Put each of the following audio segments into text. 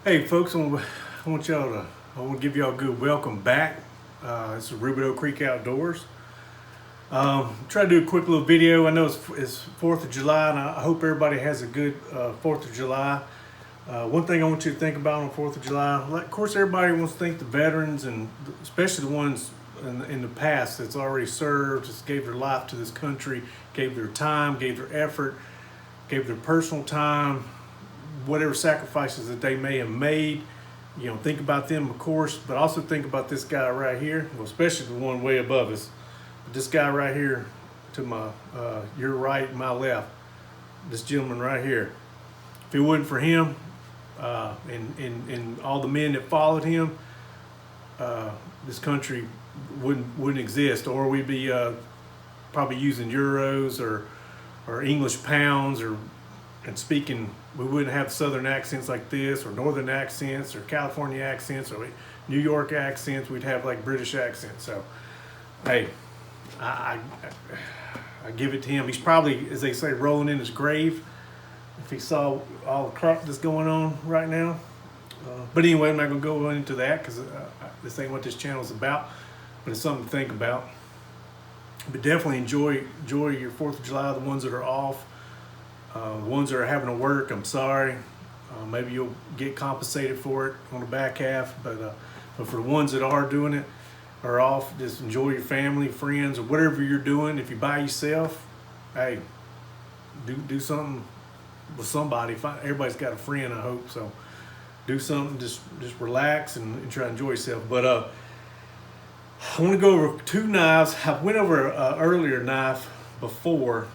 Hey folks, I want to give y'all a good welcome back. This is Rubidoux Creek Outdoors. Try to do a quick little video. I know it's 4th of July and I hope everybody has a good 4th of July. One thing I want you to think about on 4th of July, like, of course everybody wants to thank the veterans and especially the ones in the past that's already served, just gave their life to this country, gave their time, gave their effort, gave their personal time, whatever sacrifices that they may have made. Think about them, of course, but also think about this guy right here, well, especially the one way above us. But this guy right here to my your right, my left, this gentleman right here. If it wasn't for him and all the men that followed him, this country wouldn't exist, or we'd be probably using euros or English pounds and speaking. We wouldn't have southern accents like this, or northern accents, or California accents, or New York accents. We'd have like British accents. So, hey, I, I give it to him. He's probably, as they say, rolling in his grave if he saw all the crap that's going on right now. But anyway, I'm not going to go into that because this ain't what this channel is about. But it's something to think about. But definitely enjoy your 4th of July. The ones that are off. The ones that are having to work, I'm sorry. Maybe you'll get compensated for it on the back half, but for the ones that are doing it, are off, just enjoy your family, friends, or whatever you're doing. If you're by yourself, hey, do something with somebody. Everybody's got a friend, I hope, so do something, just relax and try to enjoy yourself. But I want to go over two knives. I went over an earlier knife before.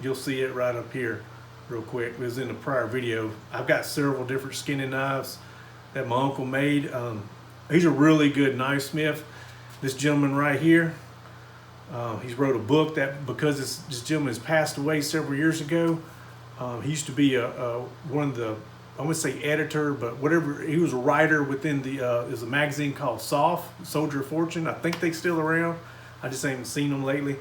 You'll see it right up here real quick. It was in the prior video. I've got several different skinning knives that my uncle made. He's a really good knife smith. This gentleman right here, he's wrote a book that, because this gentleman has passed away several years ago, he used to be one of the, I wouldn't say editor, but whatever, he was a writer within there's a magazine called Soft, Soldier of Fortune. I think they're still around. I just haven't seen them lately.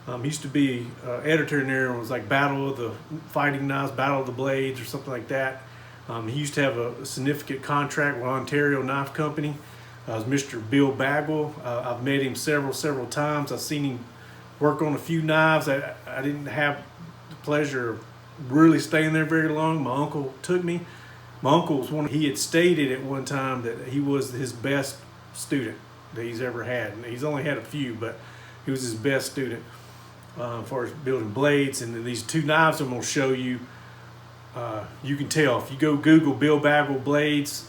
He used to be editor in there. It was like Battle of the Fighting Knives, Battle of the Blades, or something like that. He used to have a significant contract with Ontario Knife Company. It was Mr. Bill Bagwell. I've met him several times. I've seen him work on a few knives. I didn't have the pleasure of really staying there very long. My uncle took me. My uncle was he had stated at one time that he was his best student that he's ever had. And he's only had a few, but he was his best student. As far as building blades. And then these two knives I'm going to show you, you can tell if you go Google Bill Bagwell blades.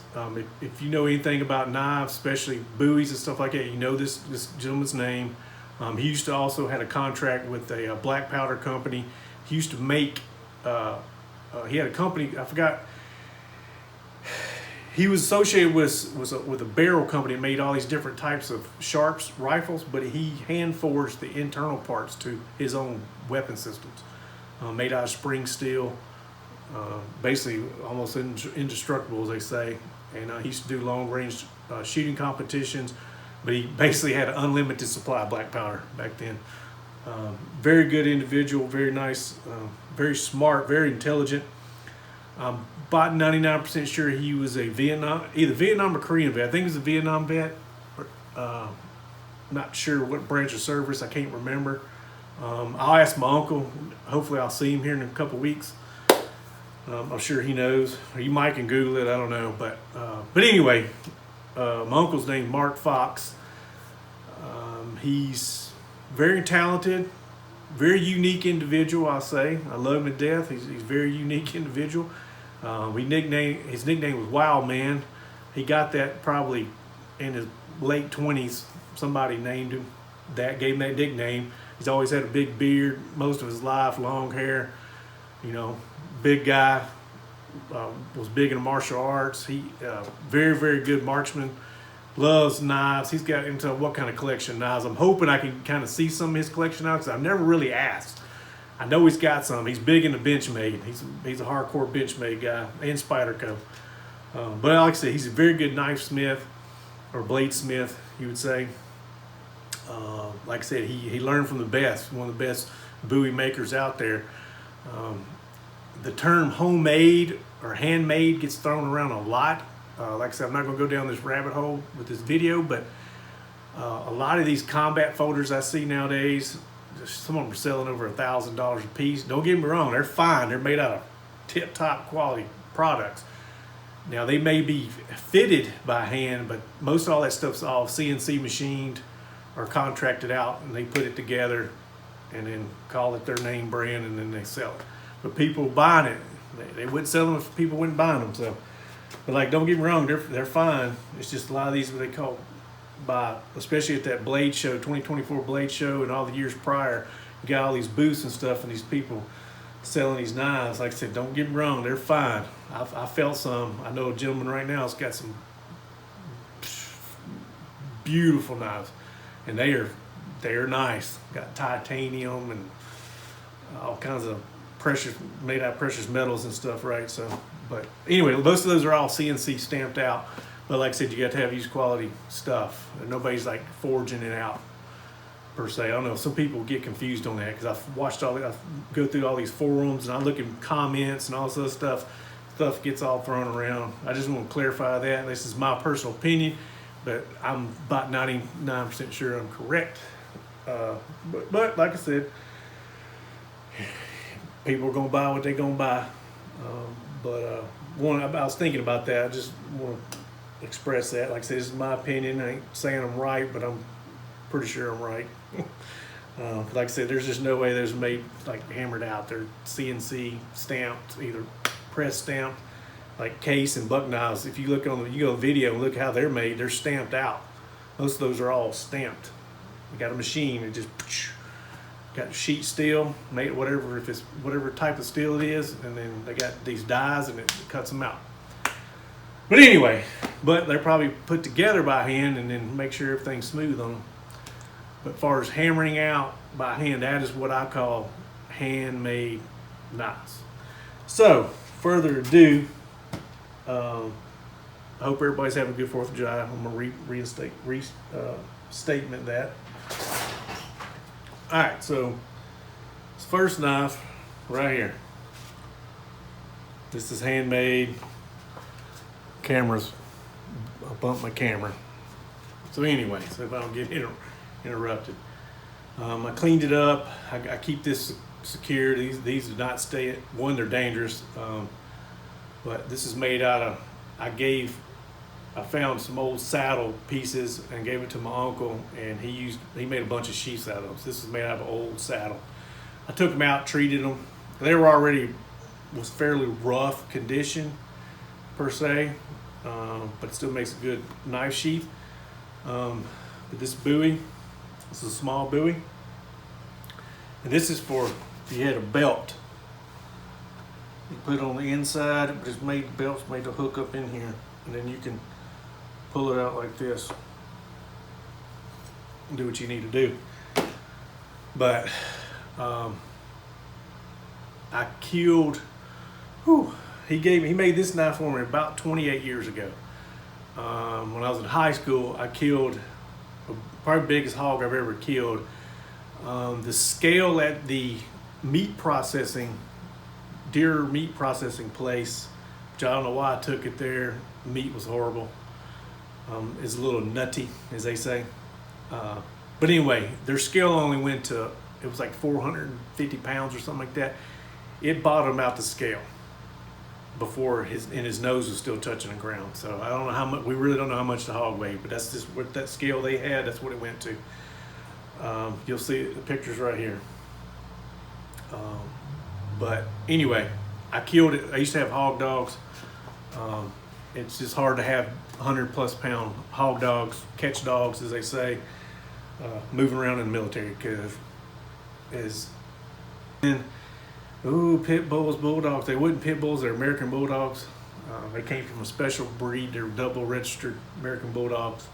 If you know anything about knives, especially Bowies and stuff like that, you know this gentleman's name. He used to also had a contract with a black powder company. He used to make he had a company, I forgot, he was associated with a barrel company that made all these different types of Sharps rifles, but he hand forged the internal parts to his own weapon systems, made out of spring steel, basically almost indestructible, as they say. And he used to do long range shooting competitions, but he basically had an unlimited supply of black powder back then. Very good individual, very nice, very smart, very intelligent. About 99% sure he was a either Vietnam or Korean vet. I think he was a Vietnam vet. Not sure what branch of service. I can't remember. I'll ask my uncle. Hopefully I'll see him here in a couple weeks. I'm sure he knows. Or you might can Google it. I don't know. But anyway, my uncle's named Mark Fox. He's very talented, very unique individual, I'll say. I love him to death. He's a very unique individual. His nickname was Wild Man. He got that probably in his late 20s. Somebody named him that, gave him that nickname. He's always had a big beard most of his life, long hair, big guy. Was big in martial arts. He very good marksman. Loves knives. He's got into what kind of collection of knives. I'm hoping I can kind of see some of his collection now because I've never really asked. I know he's got some. He's big into Benchmade. He's a hardcore Benchmade guy and Spyderco. But like I said, he's a very good knife smith or blade smith, you would say. Like I said, he learned from the best, one of the best Bowie makers out there. The term homemade or handmade gets thrown around a lot. Like I said, I'm not going to go down this rabbit hole with this video, but a lot of these combat folders I see nowadays, some of them are selling over $1,000 a piece. Don't get me wrong, they're fine. They're made out of tip-top quality products. Now, they may be fitted by hand, but most of all that stuff's all CNC machined or contracted out, and they put it together and then call it their name brand, and then they sell it. But people buying it, they wouldn't sell them if people wouldn't buy them. So, but like, don't get me wrong, they're fine. It's just a lot of these what they call by, especially at that Blade Show, 2024 Blade Show, and all the years prior, you got all these booths and stuff, and these people selling these knives. Like I said, don't get me wrong, they're fine. I felt some. I know a gentleman right now has got some beautiful knives, and they're nice. Got titanium and all kinds of precious, made out of precious metals and stuff, right? So, but anyway, most of those are all CNC stamped out. But like I said, you got to have used quality stuff. And nobody's like forging it out per se. I don't know. Some people get confused on that because I've watched I go through all these forums and I look at comments and all this other stuff. Stuff gets all thrown around. I just want to clarify that. This is my personal opinion, but I'm about 99% sure I'm correct. But like I said, people are gonna buy what they're gonna buy. I was thinking about that. I just want to express that. Like I said, this is my opinion. I ain't saying I'm right, but I'm pretty sure I'm right. Like I said, there's just no way there's made like hammered out. They're CNC stamped, either press stamped, like case and buck knives. If you look on you go video and look how they're made, they're stamped out. Most of those are all stamped. You got a machine, it just got sheet steel, made whatever, if it's whatever type of steel it is, and then they got these dies and it cuts them out. But anyway, they're probably put together by hand and then make sure everything's smooth on them. But as far as hammering out by hand, that is what I call handmade knives. So, further ado, I hope everybody's having a good 4th of July. I'm going to restatement that. Alright, so this first knife right here. This is handmade. Cameras, I bumped my camera. So anyway, so if I don't get interrupted. I cleaned it up. I keep this secure. These do not stay, one, they're dangerous. But this is made out of, I found some old saddle pieces and gave it to my uncle, and he made a bunch of sheaths out of them. So this is made out of an old saddle. I took them out, treated them. They were already, was fairly rough condition per se, but it still makes a good knife sheath. But this bowie, this is a small bowie, and this is for if you had a belt. You put it on the inside, it just made the belt's made to hook up in here, and then you can pull it out like this and do what you need to do. But I killed, he made this knife for me about 28 years ago. When I was in high school, I killed probably the biggest hog I've ever killed. The scale at the deer meat processing place, which I don't know why I took it there. The meat was horrible. It's a little nutty, as they say. But anyway, their scale only went to, it was like 450 pounds or something like that. It bottomed out the scale before his nose was still touching the ground. So I don't know how much, we really don't know how much the hog weighed, but that's just what that scale they had, that's what it went to. You'll see the pictures right here. But anyway, I killed it. I used to have hog dogs. It's just hard to have 100+ pound hog dogs, catch dogs, as they say, moving around in the military, because pit bulls, bulldogs. They wasn't pit bulls, they're American bulldogs. They came from a special breed. They're double registered American bulldogs.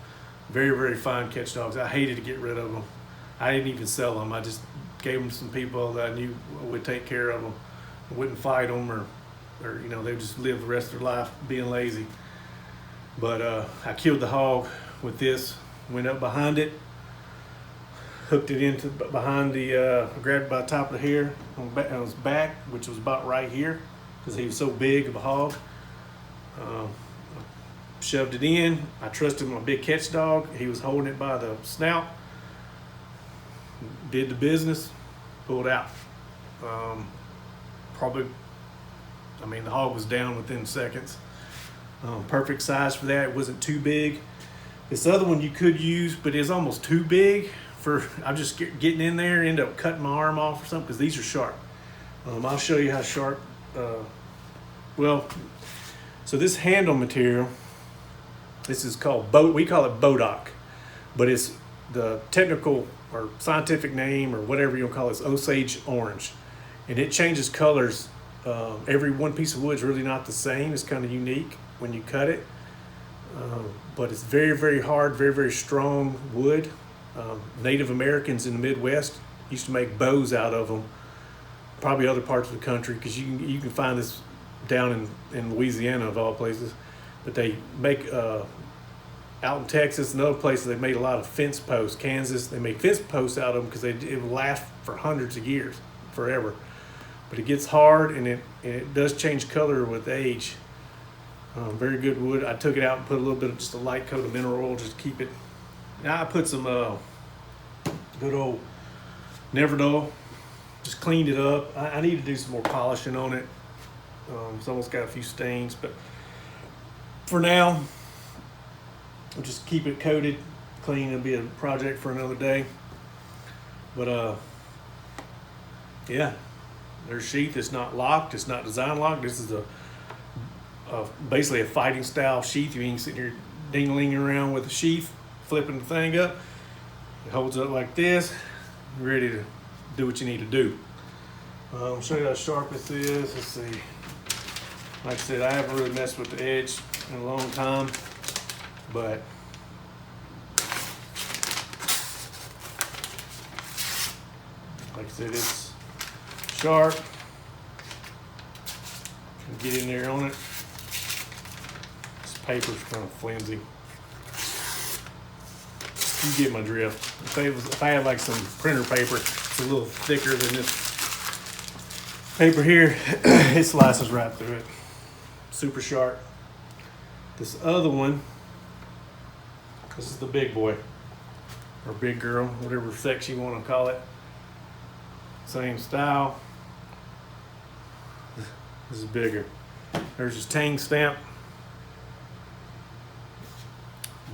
Very, very fine catch dogs. I hated to get rid of them. I didn't even sell them. I just gave them to some people that I knew would take care of them. I wouldn't fight them, or you know, they would just live the rest of their life being lazy. But I killed the hog with this, went up behind it, hooked it behind the, grabbed it by the top of the hair on its back, which was about right here. because he was so big of a hog. Shoved it in. I trusted my big catch dog. He was holding it by the snout. Did the business, pulled out. Probably, I mean, the hog was down within seconds. Perfect size for that. It wasn't too big. This other one you could use, but it's almost too big for, I'm just getting in there, end up cutting my arm off or something, because these are sharp. I'll show you how sharp, so this handle material, this is called we call it Bodoc, but it's the technical or scientific name or whatever you'll call it is Osage orange. And it changes colors. Every one piece of wood is really not the same. It's kind of unique when you cut it. But it's very, very hard, very, very strong wood. Native Americans in the Midwest used to make bows out of them. Probably other parts of the country, because you can find this down in Louisiana of all places. But they make out in Texas and other places, they made a lot of fence posts. Kansas, they make fence posts out of them because it will last for hundreds of years, forever. But it gets hard and it does change color with age. Very good wood. I took it out and put a little bit of just a light coat of mineral oil just to keep it. Now I put some good old Neverdull. Just cleaned it up. I need to do some more polishing on it. It's almost got a few stains, but for now, I'll just keep it coated, clean. It'll be a project for another day. But yeah, there's sheath. It's not locked. It's not design locked. This is basically a fighting style sheath. You ain't sitting here ding-a-ling around with a sheath, flipping the thing up. It holds up like this. You're ready to do what you need to do. I'll show you how sharp this is. Let's see. Like I said, I haven't really messed with the edge in a long time, but like I said, it's sharp. Can get in there on it. This paper's kind of flimsy. You get my drift. If I had like some printer paper, it's a little thicker than this paper here. It slices right through it. Super sharp. This other one, this is the big boy or big girl, whatever sex you want to call it. Same style. This is bigger. There's his Tang stamp.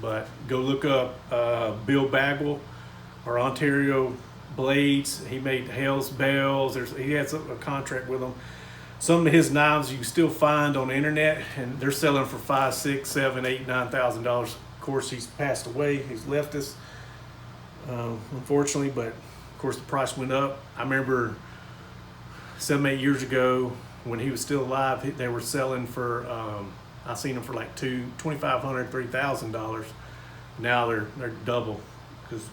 But go look up Bill Bagwell or Ontario Blades. He made Hales Bells. He had a contract with them. Some of his knives you can still find on the internet, and they're selling for $5,000, $6,000, $7,000, $8,000, $9,000. Of course, he's passed away. He's left us, unfortunately. But of course, the price went up. I remember 7, 8 years ago when he was still alive, they were selling for. I seen them for like $2,500, $3,000. Now they're double because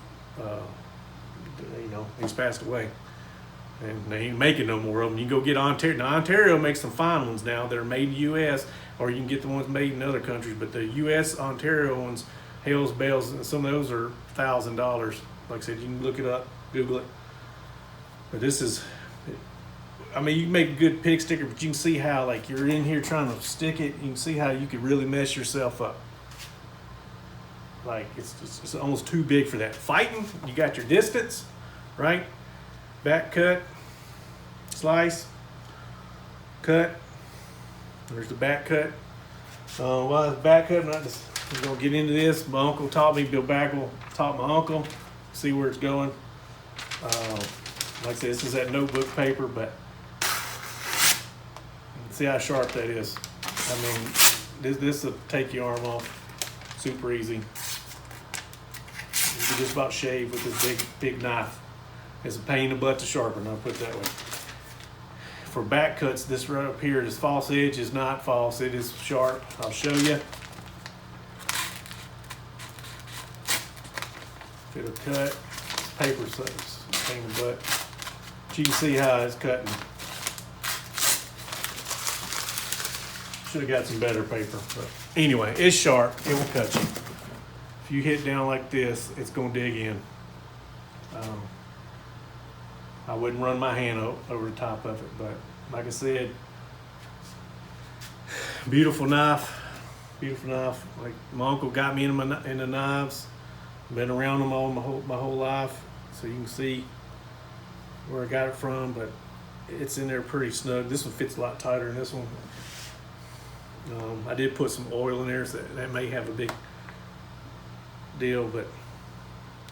he's passed away, and they ain't making no more of them. You can go get Ontario. Now Ontario makes some fine ones now. They're made in the U.S. or you can get the ones made in other countries. But the U.S. Ontario ones, Hales, Bells, and some of those are $1,000. Like I said, you can look it up, Google it. But this is. I mean, you can make a good pig sticker, but you can see how, like, you're in here trying to stick it. You can see how you could really mess yourself up. Like, it's almost too big for that. Fighting, you got your distance, right? Back cut, slice, cut. There's the back cut. Well, the back cut, I'm going to get into this. My uncle taught me, Bill Bagwell taught my uncle. See where it's going. Like I said, this is that notebook paper, but see how sharp that is. I mean, this will take your arm off super easy. You can just about shave with this big knife. It's a pain in the butt to sharpen, I'll put it that way. For back cuts, this right up here, this false edge is not false, it is sharp. I'll show you. It'll cut. Paper sucks, pain in the butt. But you can see how it's cutting. Should have got some better paper, but anyway, it's sharp. It will cut you. If you hit down like this, it's going to dig in. I wouldn't run my hand over the top of it, but like I said, Beautiful knife. Beautiful knife. Like my uncle got me into knives. Been around them all my whole life, so you can see where I got it from. But it's in there pretty snug. This one fits a lot tighter than this one. I did put some oil in there, so that may have a big deal. But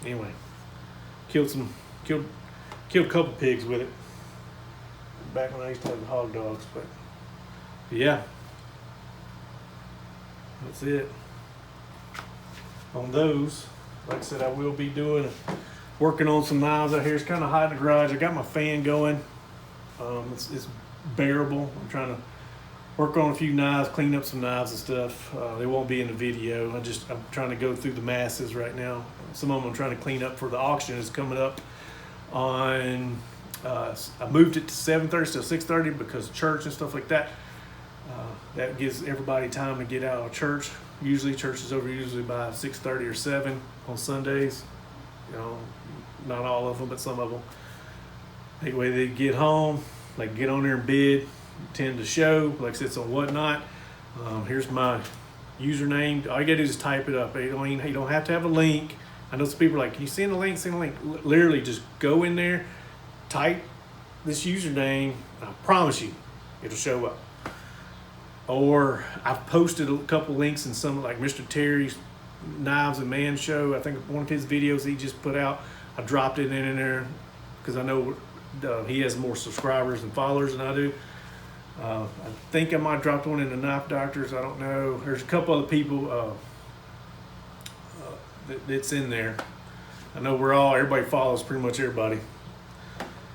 anyway, killed a couple pigs with it back when I used to have hog dogs. But yeah, that's it on those. Like I said, I will be working on some knives out here. It's kind of hot in the garage. I got my fan going. It's bearable. I'm trying to work on a few knives, clean up some knives and stuff. They won't be in the video. I'm trying to go through the masses right now. Some of them I'm trying to clean up for the auction. It's coming up on. I moved it to 7:30 to 6:30 because of church and stuff like that. That gives everybody time to get out of church. Usually church is over by 6:30 or 7 on Sundays. Not all of them, but some of them. That way they get home, they can get on there and bid, attend the show, like I said, it's on Whatnot. Here's my username. All you gotta do is type it up. You don't have to have a link. I know some people are like, can you send a link? Send a link. Literally just go in there, type this username, I promise you it'll show up. Or I've posted a couple links in some, like Mr. Terry's Knives and Man show. I think one of his videos he just put out, I dropped it in there because I know he has more subscribers and followers than I do. I think I might drop one in the Knife Doctors. I don't know. There's a couple other people that's in there. I know everybody follows pretty much everybody.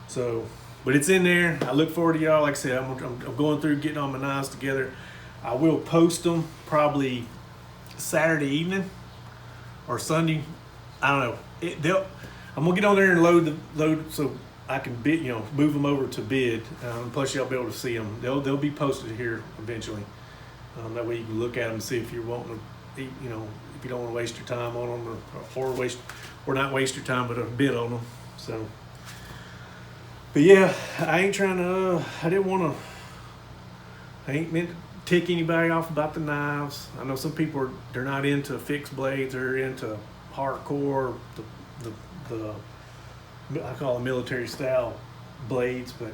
So, but it's in there. I look forward to y'all. Like I said, I'm going through getting all my knives together. I will post them probably Saturday evening or Sunday. I don't know. I'm gonna get on there and load so I can bid, move them over to bid. Plus, y'all be able to see them. They'll be posted here eventually. That way you can look at them and see if you're wanting to, if you don't want to waste your time on them or not waste your time, but a bid on them. So. But yeah, I ain't trying to, I ain't meant to tick anybody off about the knives. I know some people they're not into fixed blades, they're into hardcore, I call them military style blades, but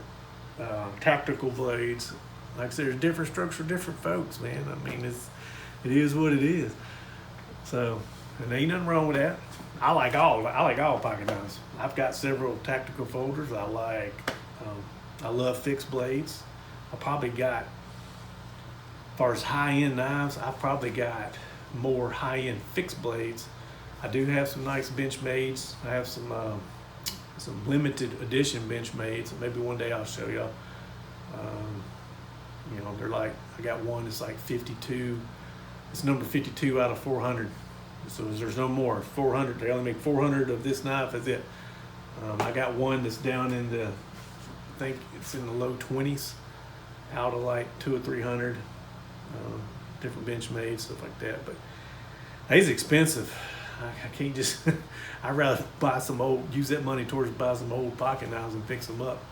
tactical blades. Like I said, there's different strokes for different folks, man. I mean, it is what it is. So, and there ain't nothing wrong with that. I like all pocket knives. I've got several tactical folders. I love fixed blades. I probably got, as far as high-end knives, I've probably got more high-end fixed blades. I do have some nice Benchmades. I have some limited edition Benchmades. Maybe one day I'll show y'all. They're like, I got one that's like 52. It's number 52 out of 400. So there's no more. 400. They only make 400 of this knife. That's it. I got one that's down in I think it's in the low 20s, out of like 200 or 300. Different Benchmade, stuff like that. But it's expensive. I can't just. I'd rather use that money towards buy some old pocket knives and fix them up.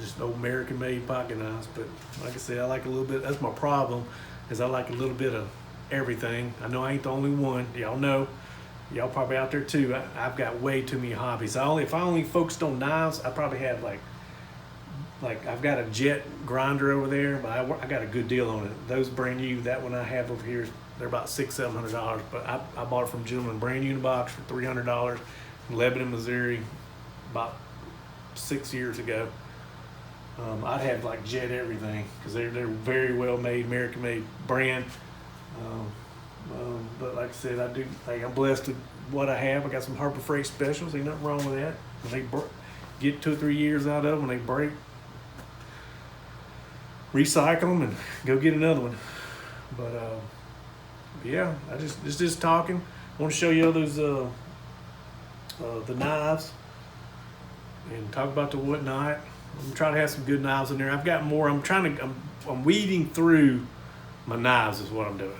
Just old American-made pocket knives. But like I said, I like a little bit. That's my problem, is I like a little bit of everything. I know I ain't the only one. Y'all know. Y'all probably out there too. I've got way too many hobbies. If I only focused on knives, I probably have like I've got a jet grinder over there, but I got a good deal on it. Those brand new. That one I have over here, they're about $600-700. But I bought it from a gentleman brand new in a box for $300 in Lebanon, Missouri, about 6 years ago. I'd have like jet everything because they're very well made, American made brand. But like I said, I'm blessed with what I have. I got some Harbor Freight specials. Ain't nothing wrong with that. When they get 2 or 3 years out of them, when they break, recycle them and go get another one. But yeah, just talking. I want to show you others the knives and talk about the Whatnot. I'm trying to have some good knives in there. I've got more. I'm weeding through my knives is what I'm doing.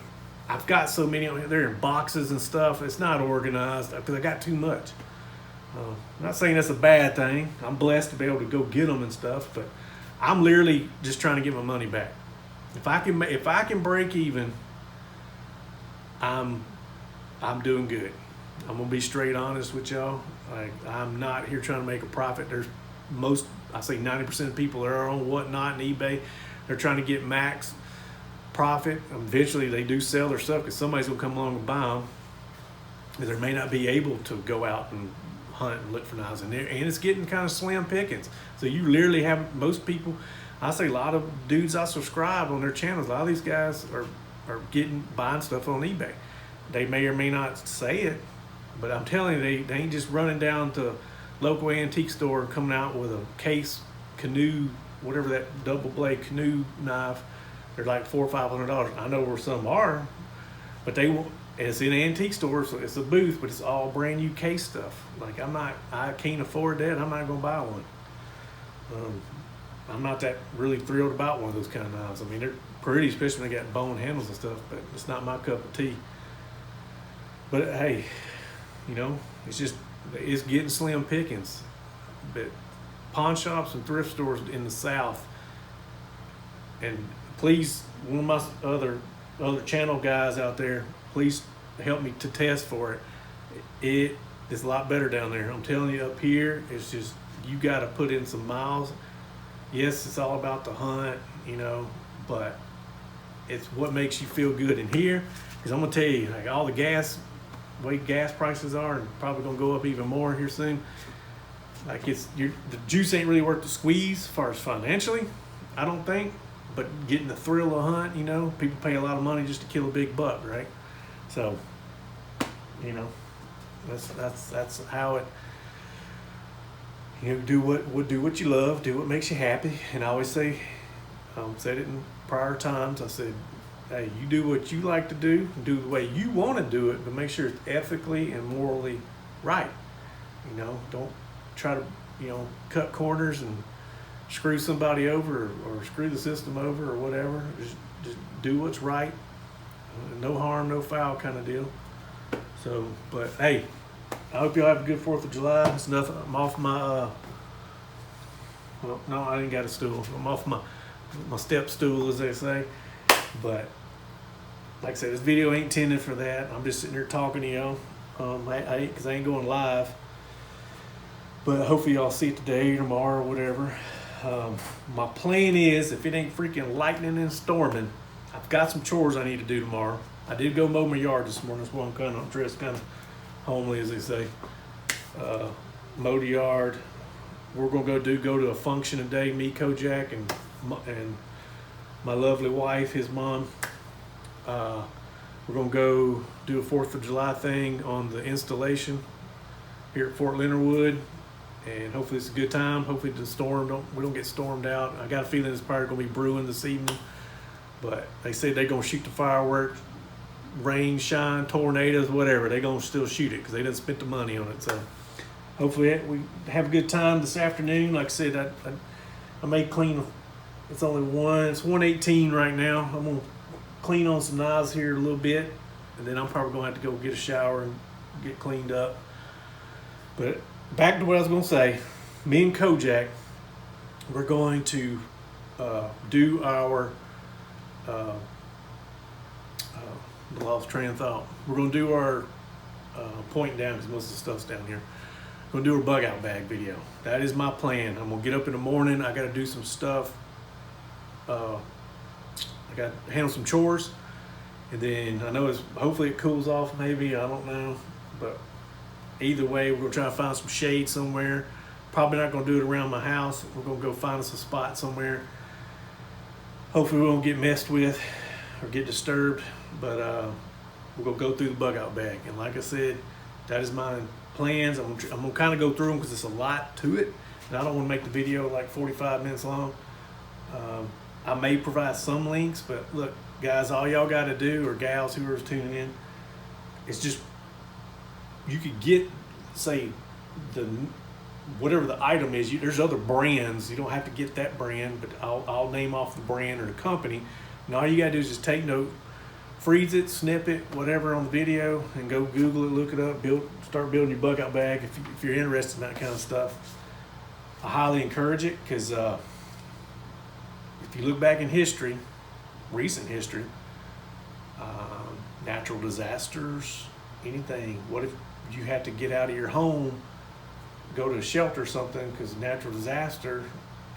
I've got so many on here. They're in boxes and stuff. It's not organized because I got too much. I'm not saying that's a bad thing. I'm blessed to be able to go get them and stuff, but I'm literally just trying to get my money back. If I can break even, I'm doing good. I'm gonna be straight honest with y'all. Like, I'm not here trying to make a profit. I say 90% of people that are on Whatnot and eBay, they're trying to get max profit. Eventually they do sell their stuff because somebody's gonna come along and buy them. They may not be able to go out and hunt and look for knives in there, and it's getting kind of slim pickings. So you literally have most people. I say a lot of dudes I subscribe on their channels. A lot of these guys are buying stuff on eBay. They may or may not say it, but I'm telling you, they ain't just running down to local antique store and coming out with a case canoe, whatever that double blade canoe knife. They're like $400 or $500. I know where some are, but it's in antique stores, so it's a booth, but it's all brand new case stuff. Like, I can't afford that. I'm not gonna buy one. I'm not that really thrilled about one of those kind of knives. I mean, they're pretty, especially when they got bone handles and stuff, but it's not my cup of tea. But hey, it's getting slim pickings. But pawn shops and thrift stores in the South, and please, one of my other channel guys out there, please help me to test for it. It is a lot better down there. I'm telling you, up here, it's just, you got to put in some miles. Yes, it's all about the hunt, but it's what makes you feel good in here. Because I'm gonna tell you, like, all the way gas prices are, and probably gonna go up even more here soon. Like, the juice ain't really worth the squeeze as far as financially, I don't think. But getting the thrill of hunt, people pay a lot of money just to kill a big buck, right? So, that's how it. Do what you love, do what makes you happy. And I always say, said it in prior times. I said, hey, you do what you like to do the way you want to do it, but make sure it's ethically and morally right. Don't try to cut corners and screw somebody over or screw the system over or whatever. Just do what's right. No harm, no foul kind of deal. So, but hey, I hope y'all have a good 4th of July. It's nothing. I'm off my, well, no, I ain't got a stool. I'm off my step stool, as they say. But like I said, this video ain't intended for that. I'm just sitting here talking to y'all. Because I ain't going live. But hopefully y'all see it today or tomorrow or whatever. My plan is, if it ain't freaking lightning and storming, I've got some chores I need to do tomorrow. I did go mow my yard this morning. That's why I'm dressed kind of homely, as they say. Mow the yard. We're gonna go to a function today. Me, Kojak, and my lovely wife, his mom. We're gonna go do a 4th of July thing on the installation here at Fort Leonard Wood, and hopefully it's a good time. Hopefully we don't get stormed out. I got a feeling it's probably gonna be brewing this evening, but they said they're gonna shoot the fireworks. Rain, shine, tornadoes, whatever, they're gonna still shoot it because they didn't spend the money on it. So hopefully we have a good time this afternoon. Like I said, I may clean. It's 1:18 right now. I'm gonna clean on some knives here a little bit, and then I'm probably gonna have to go get a shower and get cleaned up. But back to what I was gonna say, me and Kojak, we're going to do our lost train of thought. We're going to do our pointing down, because most of the stuff's down here. We're going to do our bug out bag video. That is my plan. I'm going to get up in the morning. I got to do some stuff. I got to handle some chores. And then I know hopefully it cools off maybe. I don't know. But either way, we're going to try to find some shade somewhere. Probably not going to do it around my house. We're going to go find us a spot somewhere. Hopefully we won't get messed with or get disturbed. But we're going to go through the bug out bag. And like I said, that is my plans. I'm going to kind of go through them because it's a lot to it. And I don't want to make the video like 45 minutes long. I may provide some links, but look, guys, all y'all got to do, or gals who are tuning in, it's just, you could get, say, whatever the item is. There's other brands. You don't have to get that brand, but I'll name off the brand or the company. And all you got to do is just take note, freeze it, snip it, whatever on the video, and go Google it, look it up, start building your bug out bag if you're interested in that kind of stuff. I highly encourage it because if you look back in history, recent history. Natural disasters, anything. What if you had to get out of your home, go to a shelter or something because natural disaster,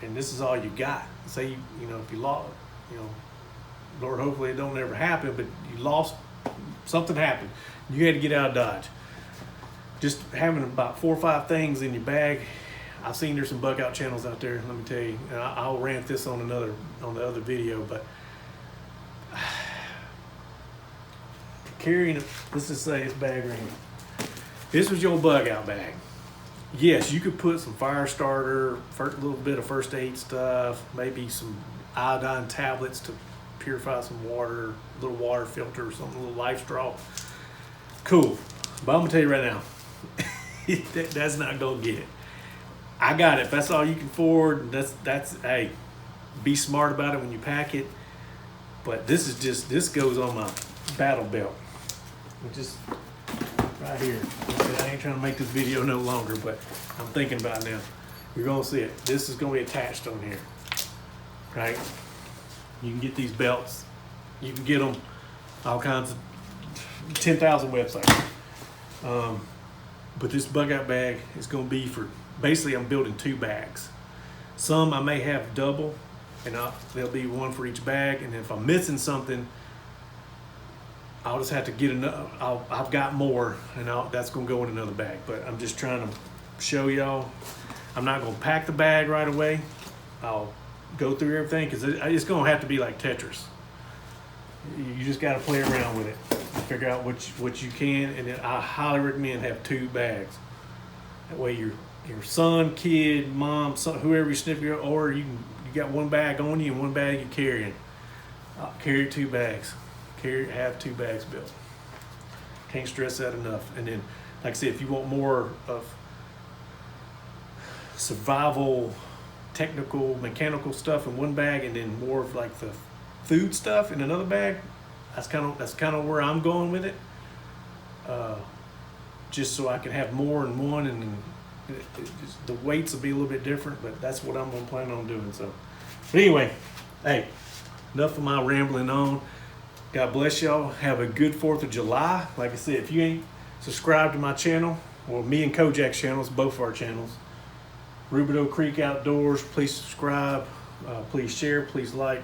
and this is all you got? Say you know, if you lost, you know, Lord, hopefully it don't ever happen, but you lost, something happened, you had to get out of Dodge. Just having about 4 or 5 things in your bag. I've seen there's some bug out channels out there, let me tell you, and I'll rant this on the other video, but carrying, let's just say this bag right here. This was your bug out bag. Yes, you could put some fire starter, a little bit of first aid stuff, maybe some iodine tablets to purify some water, a little water filter or something, a little life straw. Cool. But I'm gonna tell you right now, that's not gonna get it. I got it. If that's all you can afford, that's hey, be smart about it when you pack it. But this goes on my battle belt. Just right here. I ain't trying to make this video no longer, but I'm thinking about it now. You're gonna see it. This is gonna be attached on here, right? You can get these belts. You can get them all kinds of 10,000 websites. But this bug out bag is gonna be for, basically I'm building 2 bags. Some I may have double, and there'll be one for each bag. And if I'm missing something, I'll just have to get another. I've got more, and that's gonna go in another bag. But I'm just trying to show y'all. I'm not gonna pack the bag right away. I'll go through everything because it's gonna have to be like Tetris. You just gotta play around with it, figure out what you can, and then I highly recommend have 2 bags. That way your son, kid, mom, son, whoever you sniff your, or you got 1 bag on you and 1 bag you're carrying. Carry 2 bags. Have 2 bags built. Can't stress that enough. And then, like I said, if you want more of survival, technical, mechanical stuff in 1 bag, and then more of like the food stuff in another bag, that's kind of where I'm going with it. Just so I can have more in one, and then the weights will be a little bit different, but that's what I'm gonna plan on doing. So, but anyway, hey, enough of my rambling on. God bless y'all. Have a good 4th of July. Like I said, if you ain't subscribed to my channel, or me and Kojak's channels, both of our channels, Rubidoux Creek Outdoors, please subscribe. Please share. Please like.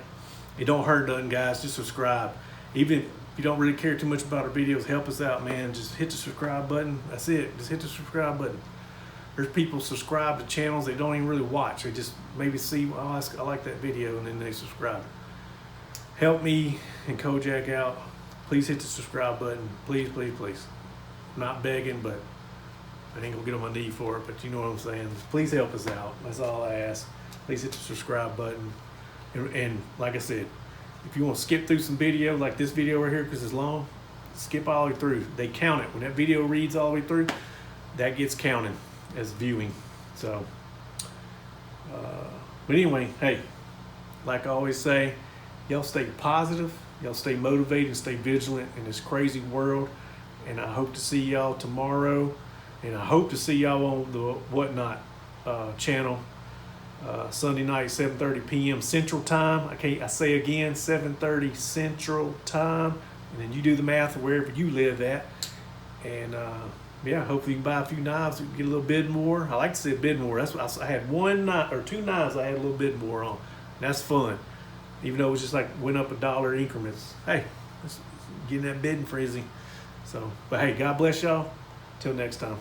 It don't hurt nothing, guys. Just subscribe. Even if you don't really care too much about our videos, help us out, man. Just hit the subscribe button. That's it. Just hit the subscribe button. There's people subscribe to channels they don't even really watch. They just maybe see, oh, I like that video, and then they subscribe. Help me and Kojak out. Please hit the subscribe button. Please, please, please. I'm not begging, but I ain't gonna get on my knee for it, but you know what I'm saying. Please help us out. That's all I ask. Please hit the subscribe button. And like I said, if you want to skip through some video, like this video right here, because it's long, skip all the way through. They count it. When that video reads all the way through, that gets counted as viewing. So, but anyway, hey, like I always say, y'all stay positive, y'all stay motivated, and stay vigilant in this crazy world. And I hope to see y'all tomorrow. And I hope to see y'all on the Whatnot channel Sunday night, 7:30 p.m. Central Time. I say again, 7:30 Central Time. And then you do the math of wherever you live at. And yeah, hopefully you can buy a few knives, get a little bid more. I like to say bid more. That's what I had 1 knife or 2 knives I had a little bid more on. And that's fun. Even though it was just like went up $1 increments. Hey, it's getting that bidding frenzy. So, but hey, God bless y'all. Till next time.